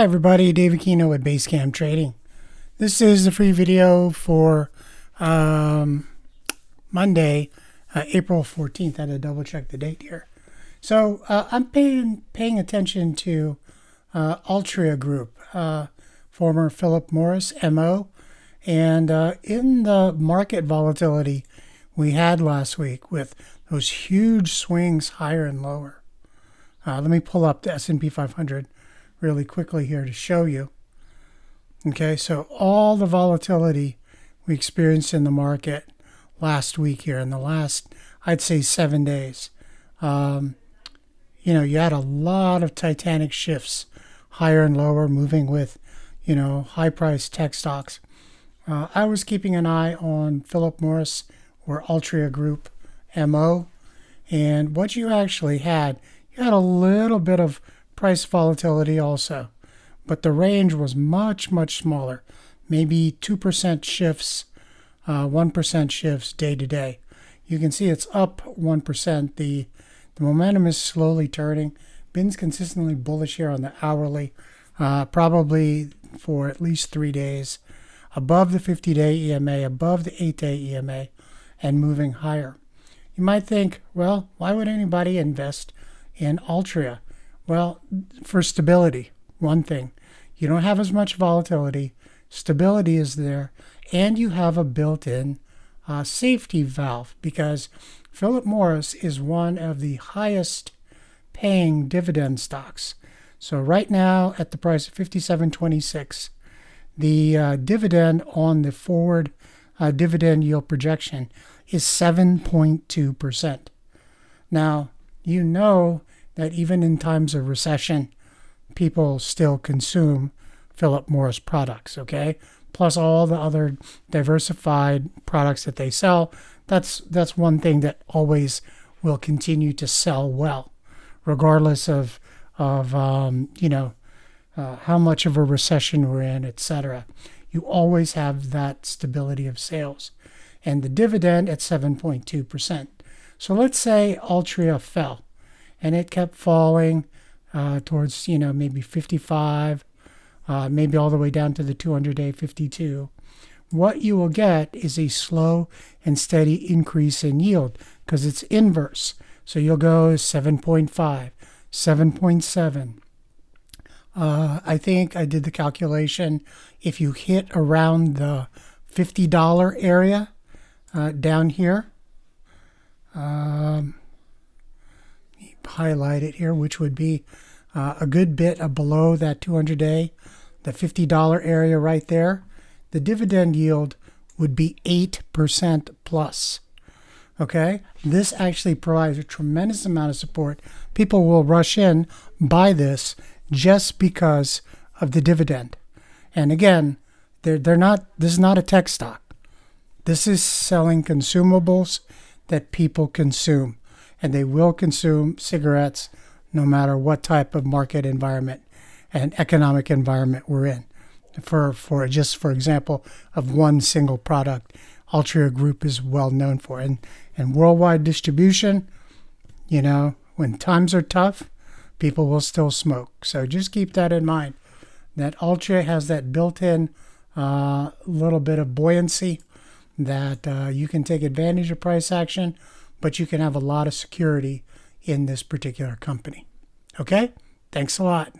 Hi everybody, David Kino with Basecamp Trading. This is the free video for Monday, April 14th. I had to double check the date here. So I'm paying attention to Altria Group, former Philip Morris, MO. And in the market volatility we had last week with those huge swings higher and lower. Let me pull up the S&P 500 really quickly here to show you. Okay, so all the volatility we experienced in the market last week here in the last, I'd say 7 days. You had a lot of titanic shifts, higher and lower, moving with, high-priced tech stocks. I was keeping an eye on Philip Morris or Altria Group, MO, and what you actually had, you had a little bit of price volatility also, but the range was much, much smaller, maybe 2% shifts, 1% shifts day to day. You can see it's up 1%. The momentum is slowly turning. Been's consistently bullish here on the hourly, probably for at least 3 days, above the 50-day EMA, above the 8-day EMA, and moving higher. You might think, well, why would anybody invest in Altria? Well, for stability, one thing. You don't have as much volatility. Stability is there. And you have a built-in safety valve because Philip Morris is one of the highest paying dividend stocks. So right now at the price of $57.26, the dividend on the forward dividend yield projection is 7.2%. Now, you know that even in times of recession, people still consume Philip Morris products, okay? Plus all the other diversified products that they sell. That's one thing that always will continue to sell well, regardless of how much of a recession we're in, etc. You always have that stability of sales. And the dividend at 7.2%. So let's say Altria fell, and it kept falling towards, maybe 55, maybe all the way down to the 200-day 52. What you will get is a slow and steady increase in yield because it's inverse. So you'll go 7.5, 7.7. I think I did the calculation. If you hit around the $50 area down here, highlight it here, which would be a good bit below that 200-day, the $50 area right there, the dividend yield would be 8% plus. Okay, this actually provides a tremendous amount of support. People will rush in, buy this just because of the dividend. And again, they're not. This is not a tech stock. This is selling consumables that people consume. And they will consume cigarettes no matter what type of market environment and economic environment we're in. For example, of one single product, Altria Group is well known for. And worldwide distribution, when times are tough, people will still smoke. So just keep that in mind, that Altria has that built-in little bit of buoyancy that you can take advantage of price action, but you can have a lot of security in this particular company. Okay? Thanks a lot.